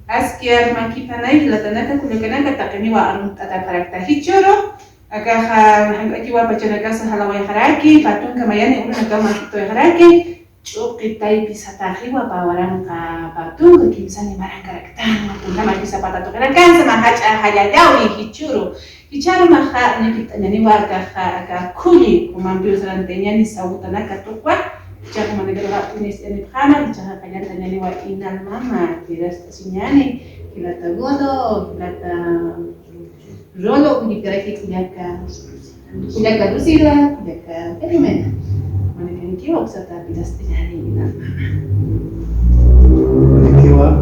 Askiar makipanay latanaka kulekanaka takeniwa arun tataparakta hichoro akaha hangakiwa pachanakasa halaway haraki patun kamayani una kama hito haraki chuqitay pisatahiwa pawaran ka patun kimsani marankaraktan matungama pisapata tukarakan sama hacha hayadawi hichoro hicharo maha nikitanyaniwa aka kuli kumambiyo sarantenyani sautanaka tukwa Jaka manegara tunis ini khana jaka kalian tanyani wa inal mama tiras sinyani kilata godo kilata rolo kira kilaka rusira kilaka elimena manegara kiwa kusata tiras sinyani inal mama kiwa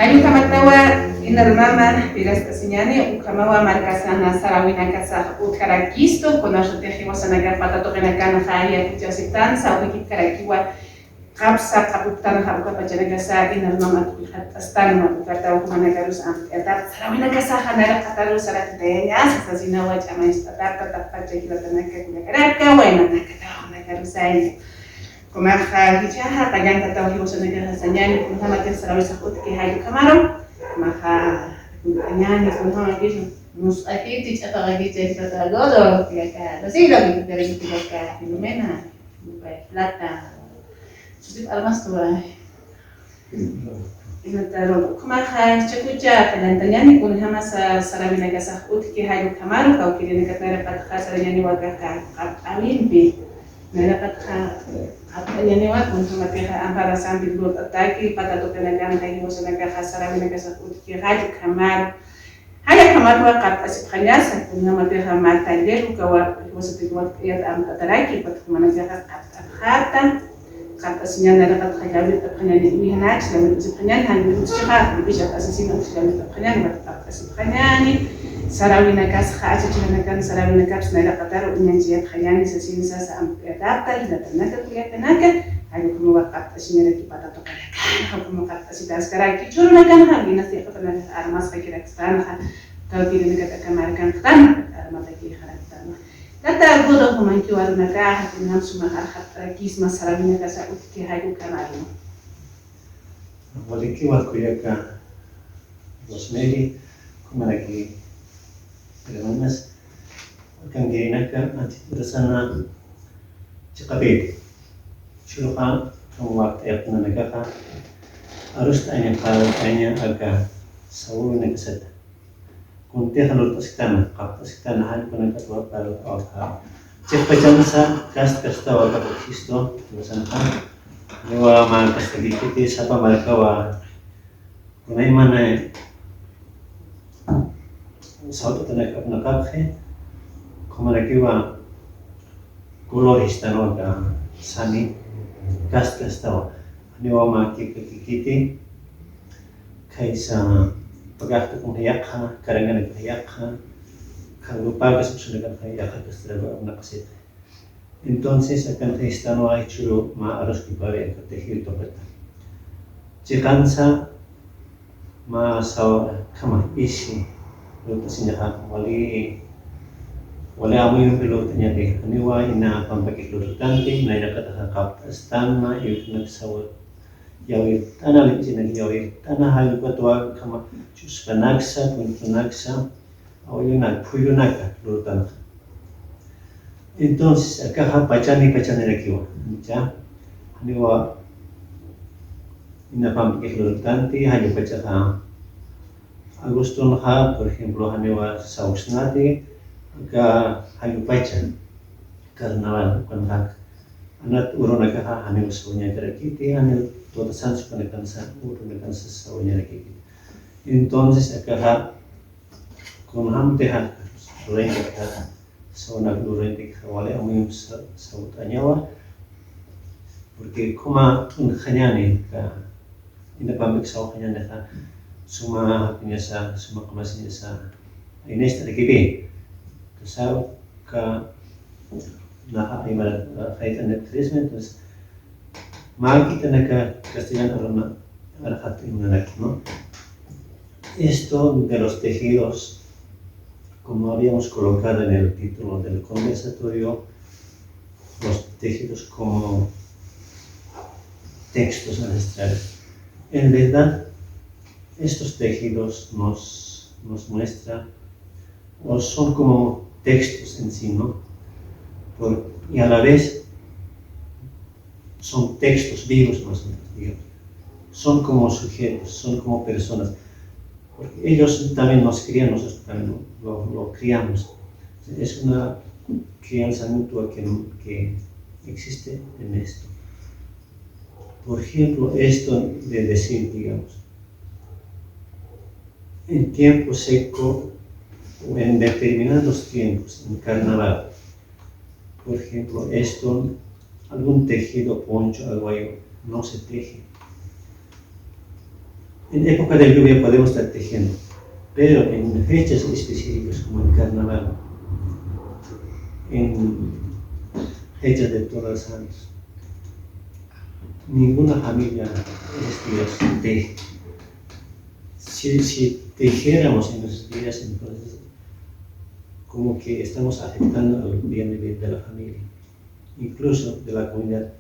Ayu kamatawa inal mama tiras sinyani ukamawa markasana sarawina kasa ukarakisto konasho tejiwa sanaga patato kenakana haya kujasitan sa ukikarakiwa kapsa kaputana habuka pajanaga sa inal mama tuhat astan mabukata ukumanagarus ampiatat sarawina kasa hanara kataru sarat denya sa sinawa jama istatar tatap pajagila tanaka kunakaraka waina nakata unagarusaini Kumaha hijaha kanyang tataw hiwa sa nagasanyani kung hama din sa rawis akot kay hayo kamaro kumaha kanyang kung hama din mus akiti at akagiti sa tagado kaya ka nasila kita rin kita ka Filomena plata susip almas tuwa inataro kumaha chakucha kanantanyani kung hama sa sarawi nagasakot kay hayo kamaro kau kiri nakatara patka sa ranyani waga ka alimpi Nalakat yani wat untuk mereka antara sambil dua ataki pada tu tenaga lagi musuh negara kasar negara sakut kira kamar hanya kamar dua kat asip khanyas punya mereka mata dia kawa musuh tiga ya am teraki pada mana jaga kat asnya nalakat khayal khanyal ini hendak selama asip khanyal hanya usaha bisa asisi selama khanyal kat asip khanyal Sarawina kas khaja chinakan sarawina kaps nada qatar unyanjiyat khayani sasinsa sa adapta ila tanaka kuya tanaka hayo kumawaqat asinyara ki pata tokalaka ha kumawaqat asitas karaki churna kan ha binasi qatana armas kakirakistan ha tawkiri naka kamarakan qtan armata ki kharaktan Kata godo kumanki wal naka hatin hamsuma arhat kisma sarawina kasa utki hayo kamarin waliki wal kuyaka wasmeri kumaraki Además, kangina ka at sana cakapit. Suluha kung waktu na nagaka arus tanya kalau tanya aga sawu nagsad. Kung te halur pasiktan kapasitan hal ko nagkatwa para awka. Cek pajan sa kasta wa Kristo tulisan ka. Niwa makasta dikiti sa pamalkawa. Kunay mana Sautu tanaka nakaphe kumarakiwa koloristano da sani gastawa aniwa makikiti kaisa pagakta kung hayakha karangan hayakha kang lupagas sunagan hayakha kastraba nakasit entonces akan kristano ay chulo maaros kibari ang katehil tokata chikansa ma saw kama isi Luto sinya wali amo yung piloto niya deh. Kaniwa ina pampakiklurutanti na nakatahakap astana yung nagsawat yawit tanah lagi sinag yawit tanah hal patwa kama chus panagsa o yung nagpuyo naka lurutan. Entonces akaha pachani nakiwa. Kaniwa ina pampakiklurutanti hayo pachaka Agusto na por ejemplo, hanewa sa usnati, ka hayo pachan, karnaval, kanhak. Anat uro na ka hanewa sa unya karakiti, hanewa totasan sa panakansa, uro na kansa sa unya nakikiti. Entonces, akaha, kung hamte ha, rente ka, sa unag rente ka, wala ang yung sa utanyawa, porque kuma un kanyani ka, inapamik sa kanyani ka, suma kamas niya sa Ines na nakibi. Kasaw ka naka ay kaitan na treatment was makikita na ka Castellano aroma arahat yung nanak no. Esto de los tejidos como habíamos colocado en el título del conversatorio, los tejidos como textos ancestrales. En verdad, estos tejidos nos muestran, o son como textos en sí, ¿no? Y a la vez son textos vivos nosotros, digamos. Son como sujetos, son como personas. Porque ellos también nos crían, nosotros también lo criamos. Es una crianza mutua que existe en esto. Por ejemplo, esto de decir, digamos, en tiempo seco o en determinados tiempos, en carnaval, por ejemplo, algún tejido, poncho, algo ahí, no se teje. En época de lluvia podemos estar tejiendo, pero en fechas específicas como el carnaval, en fechas de todos los años, ninguna familia estos días teje. Si tejiéramos en esos días, entonces como que estamos afectando al bien vivir de la familia, incluso de la comunidad.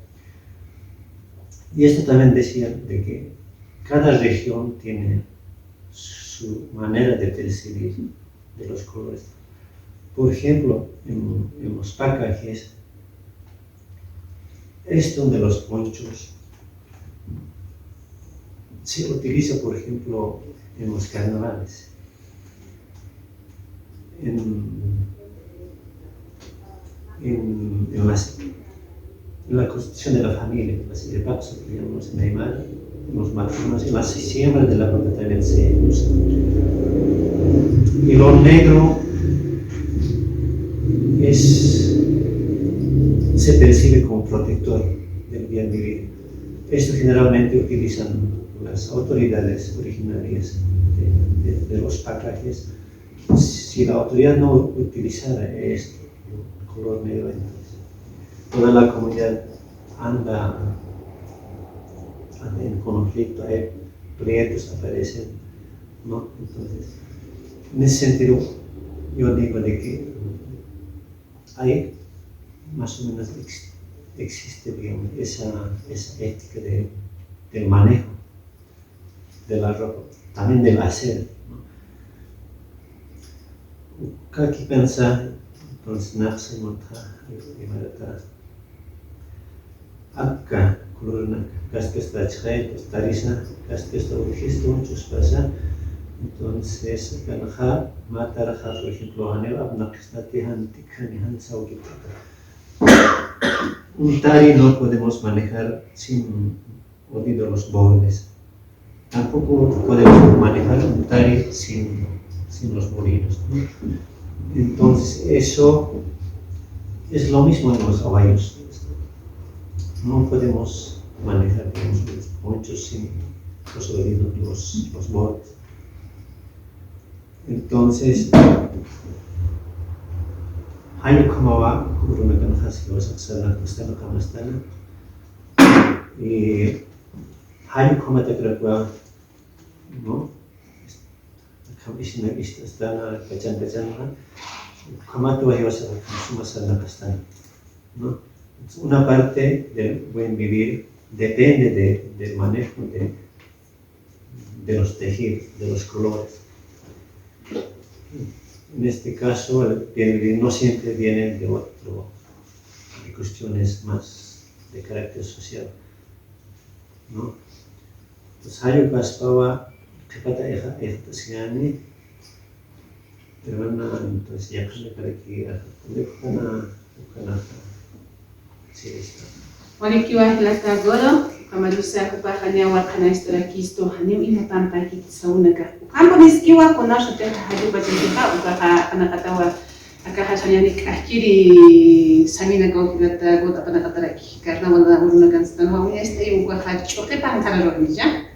Y esto también decía de que cada región tiene su manera de percibir de los colores. Por ejemplo, en los pacajes, esto de los ponchos se utiliza, por ejemplo, en los carnavales. En la constitución de la familia, de papas, digamos, en Aymara, en los matrimonios, en las siembras de la planta también se usa. Y lo negro se percibe como protector del bien vivir. Esto generalmente utilizan las autoridades originarias de los pacajes. Si la autoridad no utilizara esto, el color negro, entonces toda la comunidad anda en conflicto, hay proyectos aparecen, ¿no? Entonces, en ese sentido, yo digo de que hay más o menos existe, digamos, esa ética del manejo de la ropa, también del hacer, ¿no? Kaki pensa, entonces nace monta y marata akka colorna casquesta chai tarisa casquesta urgisto muchos pasa. Entonces kanha mataraja, por ejemplo, anel abnaqistatihan tikhanihan saukita. Un tari no podemos manejar sin oído los bordes. Tampoco podemos manejar un tari sin los molinos, ¿no? Entonces eso es lo mismo en los caballos. No podemos manejar, digamos, los ponchos sin los oídos, los bordes. Entonces, hay como va, como una canasta que vas a hacer la costera como está, y hay como te creo que, ¿no? Kami está la kacan, como tú vas a hacer la costera, ¿no? Una parte del buen vivir depende del manejo de los tejidos, de los colores. En este caso, el bien vivir no siempre viene de cuestiones más de carácter social, ¿no? Entonces, hay un paso que pata esta señal, pero entonces ya para que sí está. Bueno, que va a la agora, como dice a Pajania, va a estar aquí, esto, Hanim, y no tan paquete, saúnica. Campo de esquiva con nuestra terra, Hadim, Bajinta, o Panacatawa, acá Hasayanik, Akiri, Samina Gokilata, Gota Panacataraki, Carnaval, una canción, o este, un guaja, choque pantalonilla,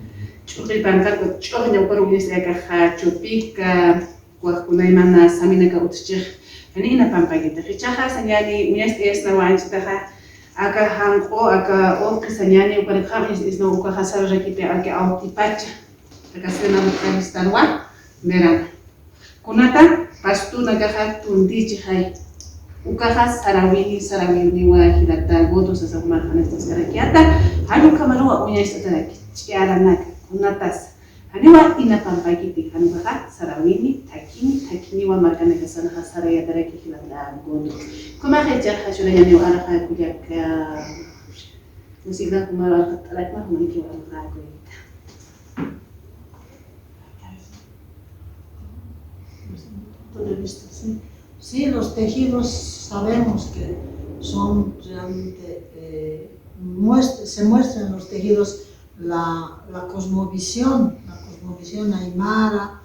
choque pantalon, choque por un este caja, chopica, guacunaimana, Samina Gautich, Hanina Pampagueta, Richaja, Sanyani, Mieste, Esnawanchitaja. Acá hanko, acá otro señale para que es no uka hasar rakite acá autipacha, acá se na buscar estarwa, verán. Kunata, pastuna caja tundichi hay. Ukaja sarawini wa hilata gotos asa marjan estas karakiata. Halu kamaru unya istara chiara nak kunatas. Haniwa ina pampakiti hanukaja sarawini takini wa markan kasana hasaraya daraki hilata gotos. Kuma hecha hashura yani wa araha kuyak musiga kumara talat ma humani wa araha kuyak. Sí, los tejidos sabemos que son realmente, se muestra en los tejidos la cosmovisión aymara,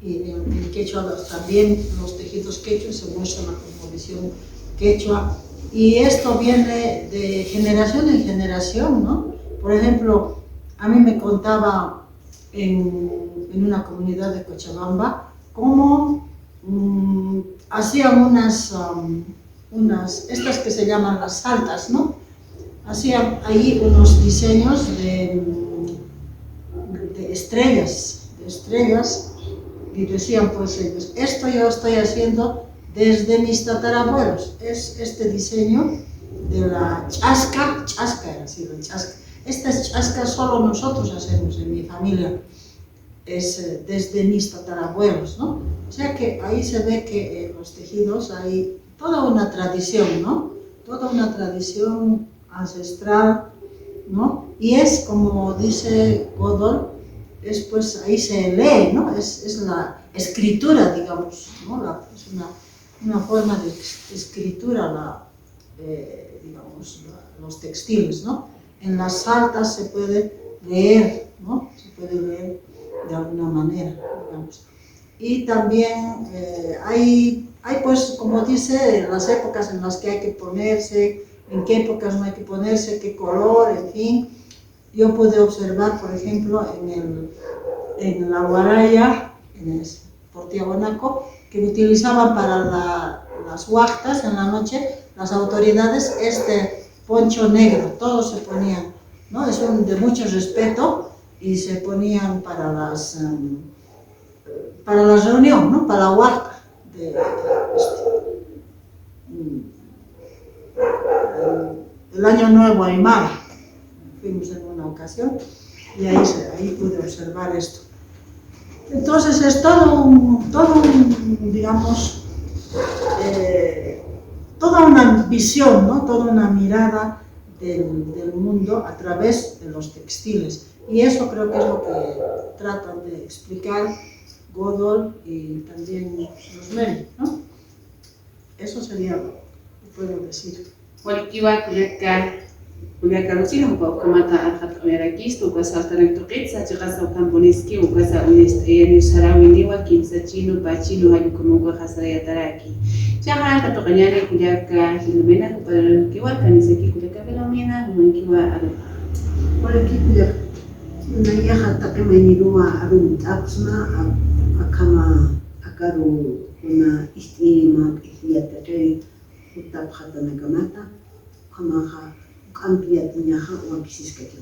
y en quechua también los tejidos quechua se muestra la cosmovisión quechua, y esto viene de generación en generación, ¿no? Por ejemplo, a mí me contaba en una comunidad de Cochabamba cómo hacían estas que se llaman las saltas, ¿no? Hacían ahí unos diseños de estrellas, y decían pues ellos, esto yo estoy haciendo desde mis tatarabuelos, es este diseño de la chasca era así, la chasca. Esta chasca solo nosotros hacemos en mi familia, es desde mis tatarabuelos, ¿no? O sea que ahí se ve que en los tejidos hay toda una tradición, ¿no? Toda una tradición ancestral, ¿no? Y es como dice Godol, es pues ahí se lee, ¿no? Es la escritura, digamos, ¿no? Es una forma de escritura, digamos, los textiles, ¿no? En las saltas se puede leer, ¿no? Se puede leer de alguna manera, digamos. Y también hay pues, como dice, las épocas en las que hay que ponerse, en qué épocas no hay que ponerse, qué color, en fin. Yo pude observar, por ejemplo, en la Guaraya, por Tiahuanaco, que utilizaban para las huactas en la noche, las autoridades, este poncho negro, todos se ponían, ¿no? Es de mucho respeto, y se ponían para la reunión, ¿no? Para la huerta el Año Nuevo Aymara. Fuimos en una ocasión y ahí pude observar esto. Entonces es todo un digamos, toda una visión, ¿no? Toda una mirada del mundo a través de los textiles. Y eso creo que es lo que tratan de explicar Godol y también Rosemary, ¿no? Eso sería lo que puedo decir. Walkiwa kuliaka lucina hupa ukamata arhat oyarakis ukasa taraktoqitsa chiqasa ukamponeski ukasa uyani sarawiniwa kimsa chino pachino hayukumungo hasarayataraki chaha toqañani kuliaka Filomena hupakiwa kanisaki kuliaka Filomena humankiwa arupa Walaki kuliaka nayaha taqimaniruwa arun tapsma akama akaru una istima ihiyatate utapjata nakamata kamaha kampiatnyaha wakisiskati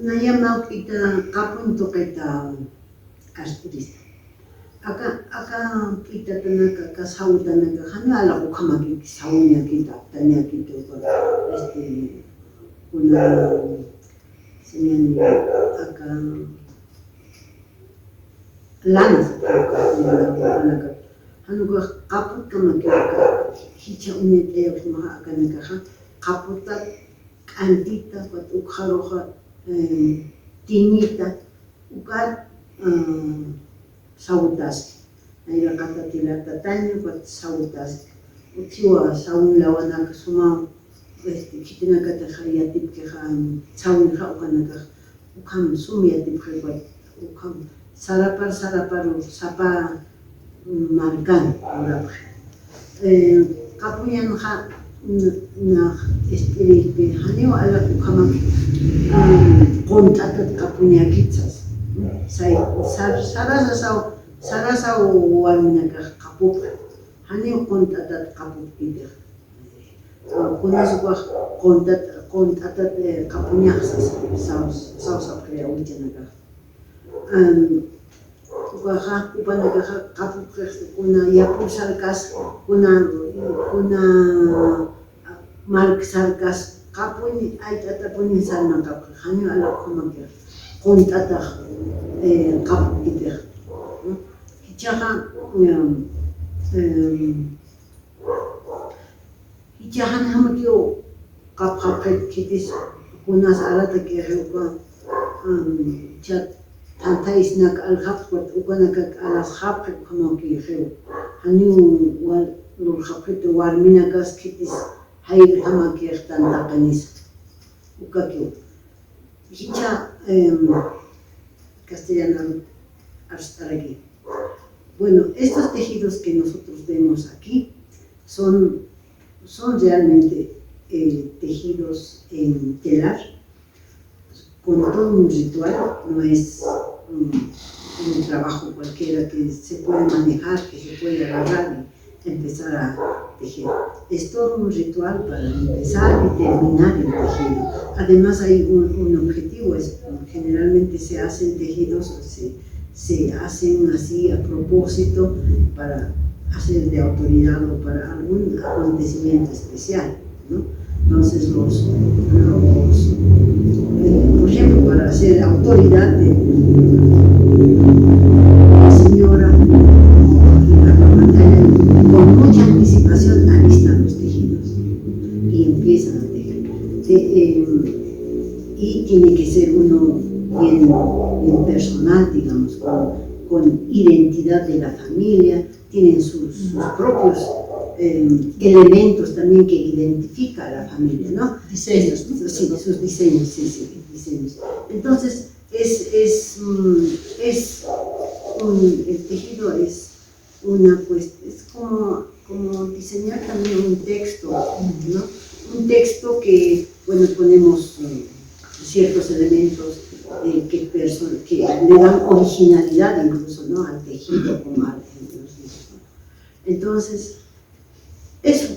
nayama kita kapun toqita asturista aka kita tanaka kasautanaka hanala ukamaki saunya kita tanya kita una señal aka lana hanuka kaput kamaki aka hicha unete maha aka nakaha kaputa antita pat ukharoha tinita ukat sautas ayra kata tilata tanyo pat sautas utiwa saun lawana kasuma kitina kata khayatip ke kham saun kha ukanaka ukam sumyatip khayat ukam sarapar sapa markan urap kapuyan kha na espiritu haneo ala ukama kontatat kapunya kitsas sai sarasa walmina kapup haneo kontatat kapup kita kunas gua kontatat kapunya saus apre ujana ukaja upanakaja kapukej kuna yapursalkas kuna marksarkas kapuni aytatapuni sarnankapkej hanyu alaqhumakej quntataq qapukitej kichaqa kichaqa hamakyu qapqapkej kitis kunas alata kejeuka chat tanta isnak alhaqpat ukanakak alashqapkej hamakiju hanyu lulhaqpita warminakas kitis hayr hamakej tantaqanis ukakyu kicha castellano Arstaragui. Bueno, estos tejidos que nosotros vemos aquí son realmente tejidos en telar, con todo un ritual, no es un trabajo cualquiera que se puede manejar, que se puede agarrar y empezar a tejer. Es todo un ritual para empezar y terminar el tejido. Además hay un objetivo, generalmente se hacen tejidos, se hacen así a propósito para hacer de autoridad o para algún acontecimiento especial, ¿no? Entonces por ejemplo, para ser autoridad de la señora con mucha anticipación alistan los tejidos y empiezan a tejer. Y tiene que ser uno bien personal, digamos, con identidad de la familia, tienen sus propios elementos también que identifica a la familia, ¿no? Diseños, ¿no? Sí, sus diseños, sí, diseños. Entonces, el tejido es una, pues, es como diseñar también un texto, ¿no? Un texto que, bueno, ponemos ciertos elementos que le dan originalidad incluso, ¿no? Al tejido como arte, ¿no? Entonces, eso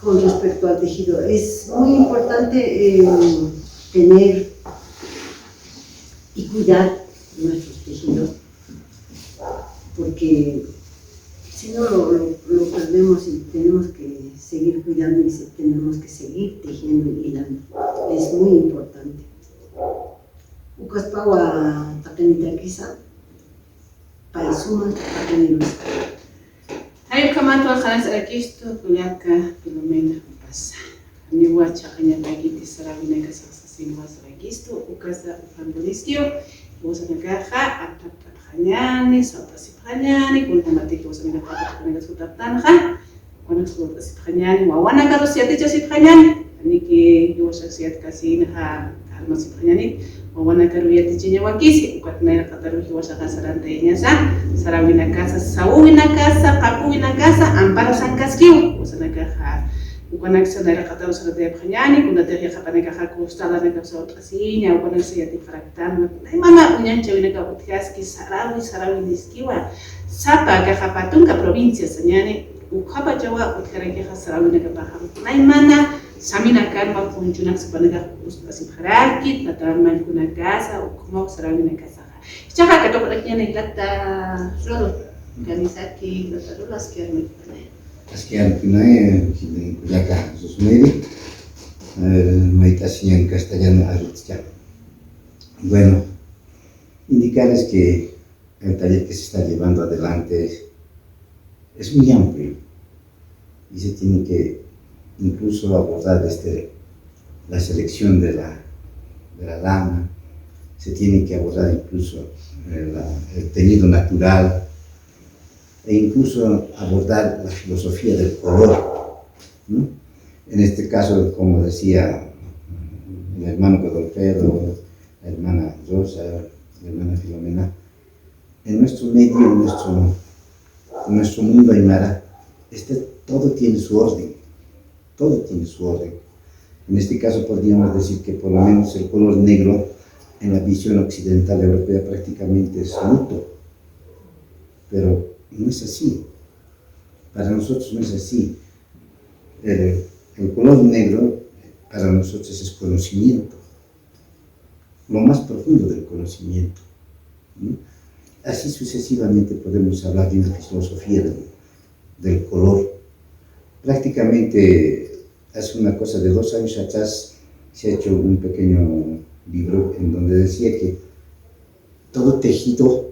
con respecto al tejido. Es muy importante tener y cuidar nuestros tejidos, porque si no lo perdemos y tenemos que seguir cuidando y tenemos que seguir tejiendo y hilando. Es muy importante. Ukaspawa taqenitakisa, paisuma taqenirusa. Hay kamato khalas akisto kuliaka Filomena pasa. Ni wacha kanya bagiti sarawina kasasa sinwas ragisto ukasa upanduliskio usa nagaha atap khanyani sota siphanyani kulhamati usa nagaha kanya sutaptanha kuna sota siphanyani wawana karosiati cha siphanyani niki usa siat kasinha alma siphanyani wawana karuyati chinya wakisi ukatnaira kataruhi usa kasarantenya sa sarawina casa sawina casa kapuina casa amparo sankaskiu usa nagaha ukanaxa na rakataw sa de phanyani kuna te khapana ka kustala na ka sa otrasinya ukana sa yati fraktan ay mana unyan chawina ka utkaski sarawi diskiwa sapa ka khapatun ka provincia sanyane ukhapa jawa utkarake khasarawi na ka baham ay mana samina kan ma punjunak sa panaga ustasi kharakit nataman kuna casa ukmo sarawi na casa chaka ka to laknya na ilata floro kamisaki latarulas kierme Sekian punai kita kuliahkan susmedi, meditación en castellano arutja. Bueno, indicarles que el taller que se está llevando adelante es muy amplio y se tiene que incluso abordar desde la selección de la lana, se tiene que abordar incluso el teñido natural, e incluso abordar la filosofía del color, ¿no? En este caso, como decía el hermano Godolfedo, la hermana Rosa, la hermana Filomena, en nuestro medio, en nuestro mundo aymara, todo tiene su orden, todo tiene su orden. En este caso podríamos decir que por lo menos el color negro en la visión occidental europea prácticamente es luto, pero no es así, para nosotros no es así. El color negro para nosotros es conocimiento, lo más profundo del conocimiento, ¿no? así sucesivamente podemos hablar de una filosofía del color. Prácticamente hace una cosa de 2 años atrás se ha hecho un pequeño libro en donde decía que todo tejido,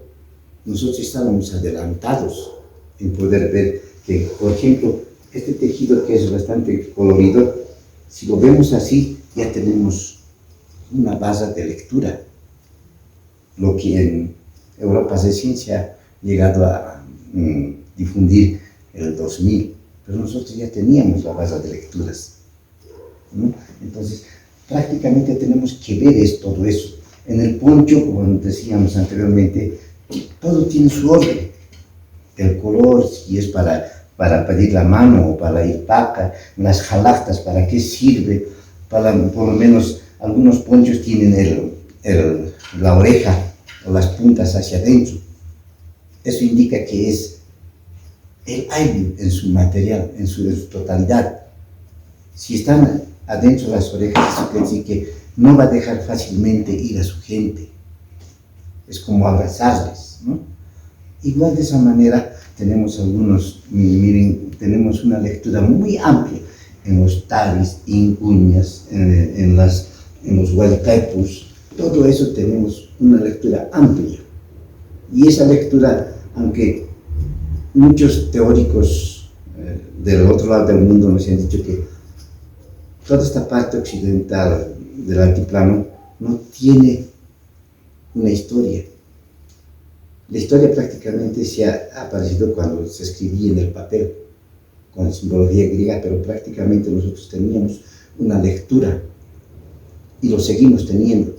nosotros estábamos adelantados en poder ver que, por ejemplo, este tejido que es bastante colorido, si lo vemos así, ya tenemos una base de lectura, lo que en Europa de Ciencia ha llegado a difundir el 2000, pero nosotros ya teníamos la base de lecturas, ¿no? Entonces, prácticamente tenemos que ver todo eso. En el poncho, como decíamos anteriormente, todo tiene su orden. El color, si es para pedir la mano o para ir paca, las jalactas, para qué sirve, por lo menos algunos ponchos tienen la oreja o las puntas hacia adentro. Eso indica que es el aire en su material, en su totalidad. Si están adentro las orejas, eso quiere decir que no va a dejar fácilmente ir a su gente. Es como abrazarles, ¿no? Igual de esa manera tenemos tenemos una lectura muy amplia en los taris, incuñas, en los huaycaipus. Todo eso tenemos una lectura amplia. Y esa lectura, aunque muchos teóricos del otro lado del mundo nos han dicho que toda esta parte occidental del altiplano no tiene una historia. La historia prácticamente se ha aparecido cuando se escribía en el papel, con simbología griega, pero prácticamente nosotros teníamos una lectura y lo seguimos teniendo.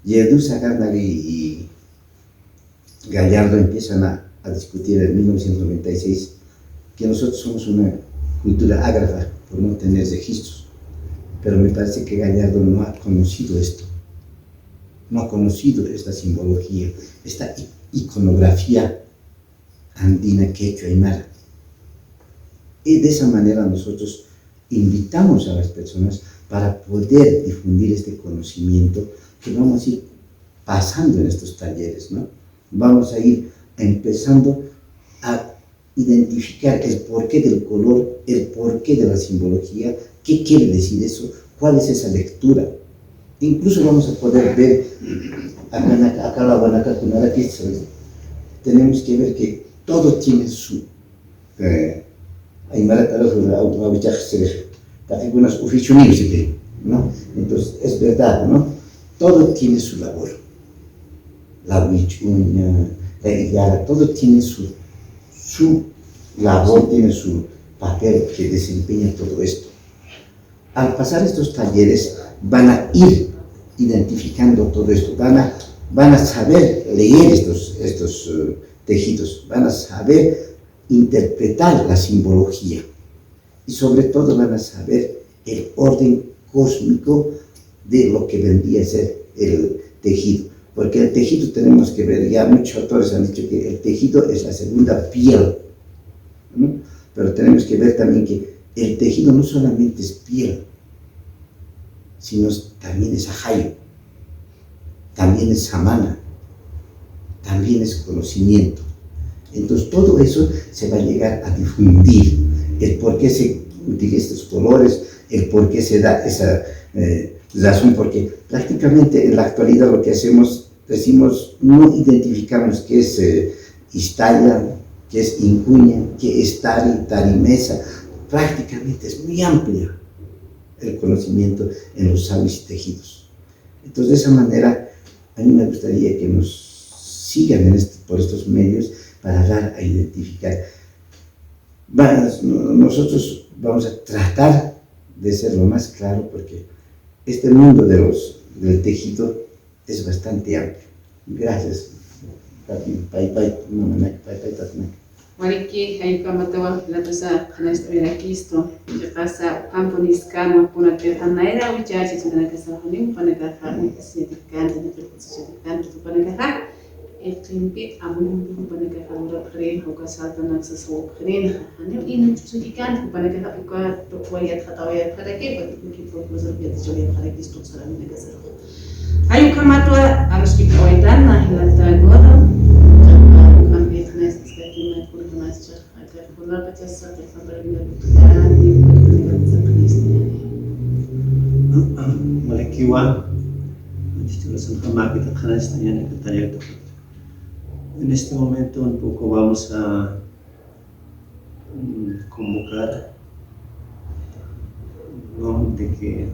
Yedú Sagarnaghi y Gallardo empiezan a discutir en 1996 que nosotros somos una cultura ágrafa por no tener registros, pero me parece que Gallardo no ha conocido esto, no ha conocido esta simbología, esta iconografía andina, quechua, aymara. Y de esa manera nosotros invitamos a las personas para poder difundir este conocimiento que vamos a ir pasando en estos talleres, ¿no? Vamos a ir empezando a identificar el porqué del color, el porqué de la simbología, qué quiere decir eso, cuál es esa lectura. Incluso vamos a poder ver acá la Guanaca Kunara, que tenemos que ver que todo tiene su ¿no? Entonces es verdad, ¿no? Todo tiene su labor. La huichuña, la iguala, todo tiene su labor, tiene su papel que desempeña todo esto. Al pasar estos talleres van a ir identificando todo esto, van a saber leer estos tejidos, van a saber interpretar la simbología y sobre todo van a saber el orden cósmico de lo que vendría a ser el tejido. Porque el tejido tenemos que ver, ya muchos autores han dicho que el tejido es la segunda piel, ¿no? Pero tenemos que ver también que el tejido no solamente es piel, sino también es ajayo, también es samana, también es conocimiento. Entonces todo eso se va a llegar a difundir, el por qué se utilizan estos colores, el por qué se da esa razón, porque prácticamente en la actualidad lo que hacemos, decimos, no identificamos qué es Istaya, qué es Incuña, qué es Tari, Tarimesa. Prácticamente es muy amplia el conocimiento en los sabios y tejidos. Entonces, de esa manera, a mí me gustaría que nos sigan por estos medios para dar a identificar. Nosotros vamos a tratar de ser lo más claro, porque este mundo del tejido es bastante amplio. Gracias. Mariki, hay como te va la cosa en este viajisto, que pasa campo niscano, pone que tanaira o ya se tiene que hacer un pone que hacer un significante de significante pone que hacer el cliente a un pone que hacer un creen o que salta en acceso creen, ¿no? Y no significante pone que hacer que tu cuello todavía para qué, porque por los servicios yo le para que esto será un que hacer. Hay un camato a los que puedan, a la Tomar pachas a trabajar en el Malekiwa, en este momento un poco vamos a convocar, ¿no?, de que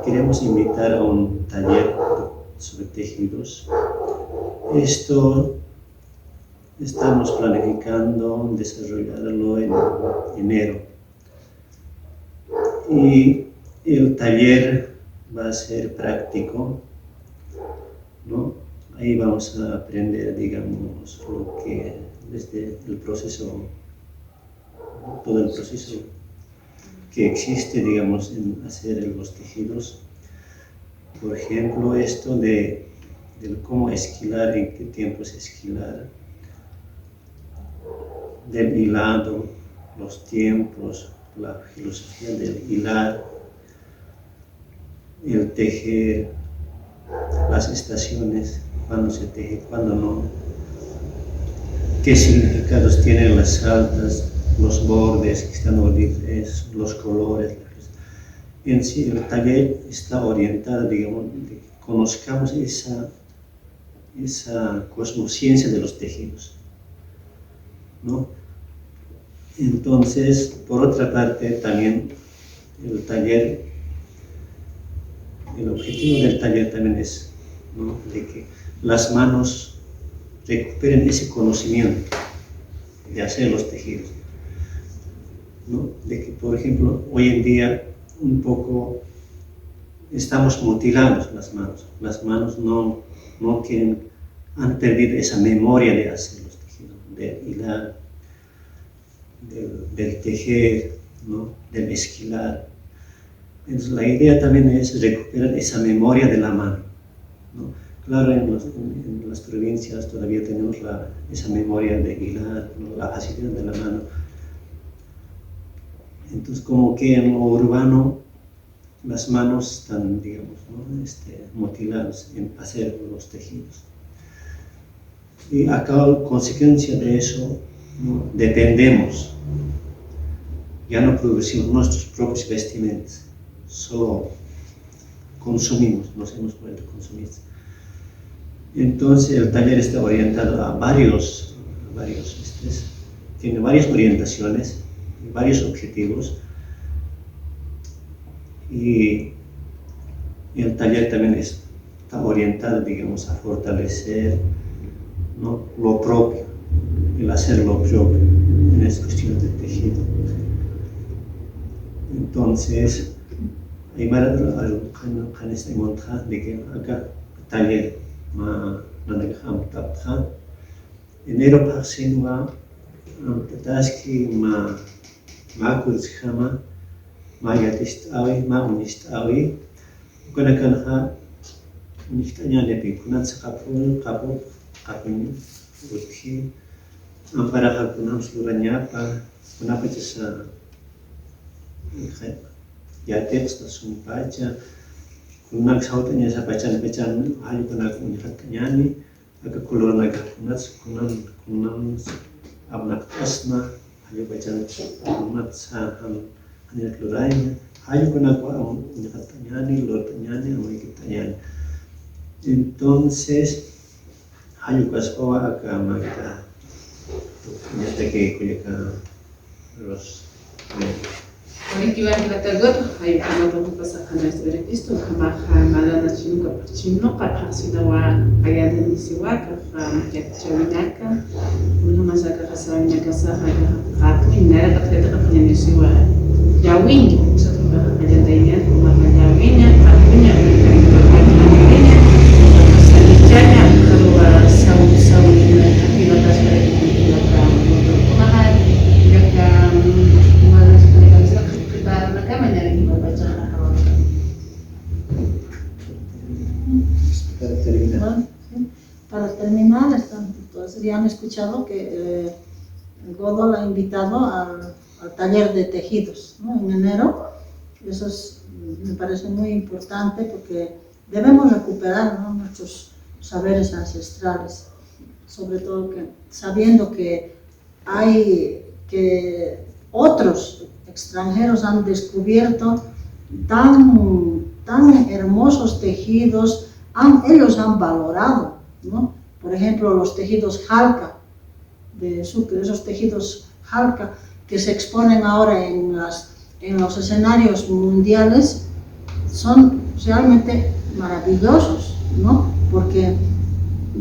queremos invitar a un taller sobre tejidos. Esto estamos planificando desarrollarlo en enero. Y el taller va a ser práctico, ¿no? Ahí vamos a aprender, digamos, lo que desde el proceso, todo el proceso que existe, digamos, en hacer los tejidos. Por ejemplo, esto de cómo esquilar, en qué tiempos esquilar, del hilado, los tiempos, la filosofía del hilar, el tejer, las estaciones, cuándo se teje, cuándo no, qué significados tienen las saltas, los bordes que están horribles, los colores. En sí, el taller está orientado, digamos, de que conozcamos esa cosmociencia de los tejidos, ¿no? Entonces, por otra parte, también el taller, el objetivo del taller también es, ¿no?, de que las manos recuperen ese conocimiento de hacer los tejidos, ¿no? De que, por ejemplo, hoy en día un poco estamos mutilando las manos no tienen, han perdido esa memoria de hacer los tejidos, de hilar, del tejer, ¿no?, del esquilar. Entonces, la idea también es recuperar esa memoria de la mano, ¿no? Claro, en las provincias todavía tenemos esa memoria de hilar, ¿no?, la facilidad de la mano. Entonces, como que en lo urbano las manos están, digamos, ¿no?, mutiladas en hacer los tejidos. Y a consecuencia de eso, ¿no?, dependemos, ya no producimos nuestros propios vestimentas, solo consumimos, nos hemos vuelto consumistas. Entonces el taller está orientado a varios tiene varias orientaciones, varios objetivos, y el taller también está orientado, digamos, a fortalecer, ¿no?, lo propio, el hacer lo propio en esta cuestión de tejido. Entonces, hay varias de que acá taller enero pasado tataski ma kutskhama ma yatistawi ma unistawi kana kana uniftanya lepi kunat sakapun kapun uthi ampara hakunam seluruhnya kenapa cesa ya teks sumpacha kunak sautanya sa bacaan hal kunak unihatnya ni agak keluar lagi kunam abnak asna hal bacaan kunat sa hanya keluarnya hal kunak unihatnya ni lornya ni amikitanya. Entonces hal kaspawa agama kita nyata ke kuliah terus Malekiwa hatagot hay kama to pasa kana sobre Cristo kama mala na chino ka parsina wa ayada ni siwa ka chawinaka una masaka kasawina kasa haya akni nara ka punya ni siwa jawin so to ayada ini kuma jawinnya akunya ini sanjanya kalau sawu ini batas dari belakang untuk kumahan belakang Para terminar, entonces ya han escuchado que Godol ha invitado al taller de tejidos, ¿no?, en enero. Eso me parece muy importante porque debemos recuperar, ¿no?, nuestros saberes ancestrales, sobre todo sabiendo que hay que otros extranjeros han descubierto tan hermosos tejidos, ellos han valorado, ¿no? Por ejemplo, los tejidos Jalca de Sucre, esos tejidos Jalca que se exponen ahora en los escenarios mundiales, son realmente maravillosos, ¿no? Porque,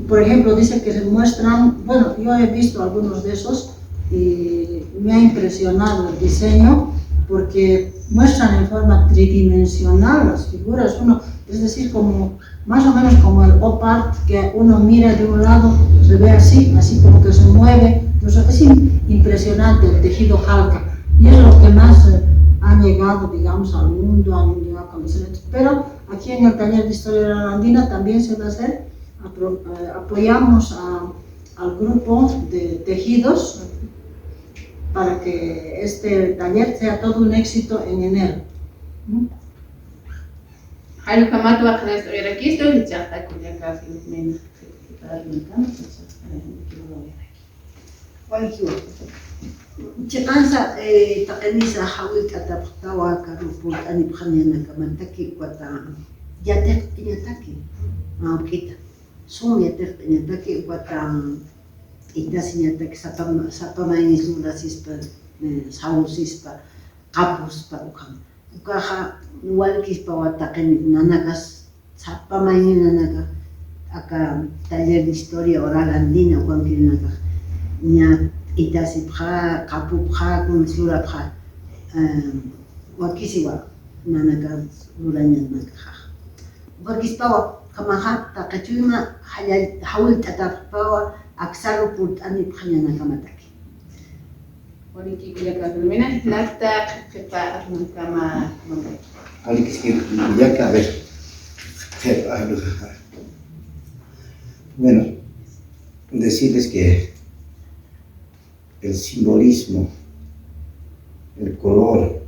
por ejemplo, dice que se muestran, bueno, yo he visto algunos de esos y me ha impresionado el diseño, porque muestran en forma tridimensional las figuras, es decir, como más o menos como el op art, que uno mira de un lado, se ve así como que se mueve. Entonces, es impresionante el tejido Jalca, y es lo que más ha llegado, digamos, al mundo, han llegado camisetas. Pero aquí en el taller de Historia de la Andina también se va a hacer, apoyamos al grupo de tejidos para que este taller sea todo un éxito en enero. Hay kamatu akhna historia aquí estoy ya está con ya casi men Chikansa takanisa hawik ataptawa karupul ani bkhanyana kamantaki kwata yatek tinyataki kita sum yatek tinyataki kwata ita sinyataki sapama ini sura sispa sawu sispa kapus pa ukaha walkis pa wataken nanakas sapama ini nanaka aka taller de historia oral andina cualquier naka nya itasi bra kapu bra con sura bra wakisiwa nanaka uranya naka wakis pawa kamaha takachuma hawil tatapawa aksaru put ani bkhanya naka mataki Oriki kuya kadumina lata kepa kama Alguien que ya que a ver. Bueno, decirles que el simbolismo, el color,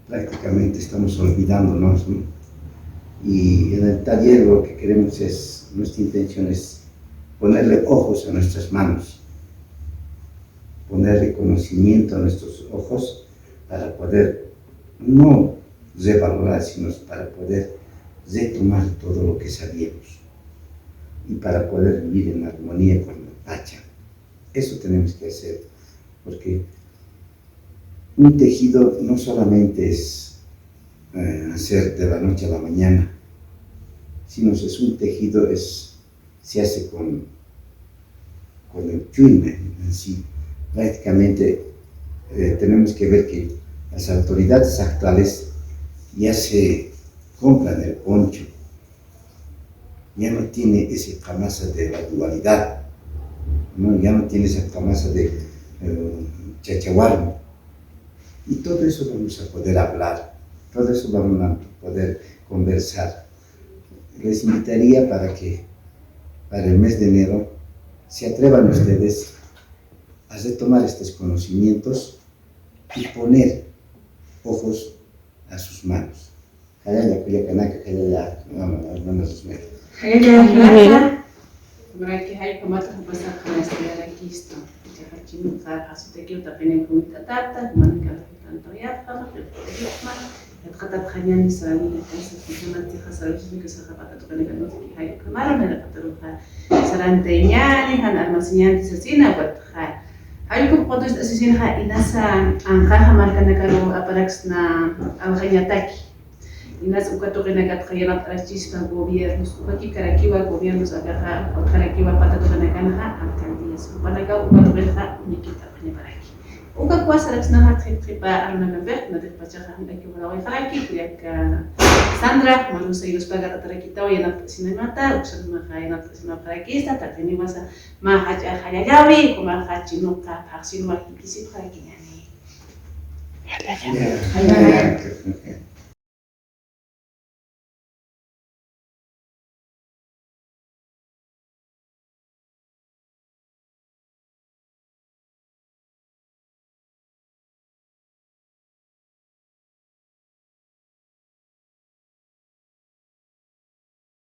prácticamente estamos olvidándonos, ¿no? Y en el taller lo que queremos es, nuestra intención es ponerle ojos a nuestras manos, poner reconocimiento a nuestros ojos para poder no revalorar, sino para poder retomar todo lo que sabíamos y para poder vivir en armonía con la Pacha. Eso tenemos que hacer, porque un tejido no solamente es hacer de la noche a la mañana, sino es un tejido, se hace con el chuime en sí. Prácticamente tenemos que ver que las autoridades actuales ya se compran el poncho, ya no tiene esa camasa de la dualidad, ¿no? Ya no tiene esa camasa de chachahuarmo, y todo eso vamos a poder hablar, todo eso vamos a poder conversar. Les invitaría para que para el mes de enero se atrevan ustedes a retomar estos conocimientos y poner ojos a sus manos. Hayaya kuya kanaka hayaya manos me. Hayaya Mereka hay kamata pasar con este requisito. Ya hacemos hace que yo también con tata, manca tanto ya para que الخطب خليني سوي كمان تخسر شيء كسر خبطة تقولي كنوت كي هاي كمارة من القطر سرانتين يعني هالأرمسيان تسسينا وتخاي هايكم قدوس أساسين ها إناسا أنخاها مالكنا كانوا أبركسنا الخياتاكي إناس وكتوغينا كتخيلات أرشيش كالغوبيرنوس وكي كراكيوا غوبيرنوس أبرها وكراكيوا قطة كانها الكالديس وبناكا وكتوغيها نيكيتا بني براكي وكا كواس ركسنا هات خيبا أرنا نبه ندير باتشاها هناكي وراوي خلاكي كوياك ساندرا مانو سيروس باغا تتركيتا وينات سينماتا وكسر مخاينات سينما براكيستا تاتيني واسا ما حاجة خيالاوي كما حاجة نوكا بحقسين واحد كيسي براكي يعني Yeah.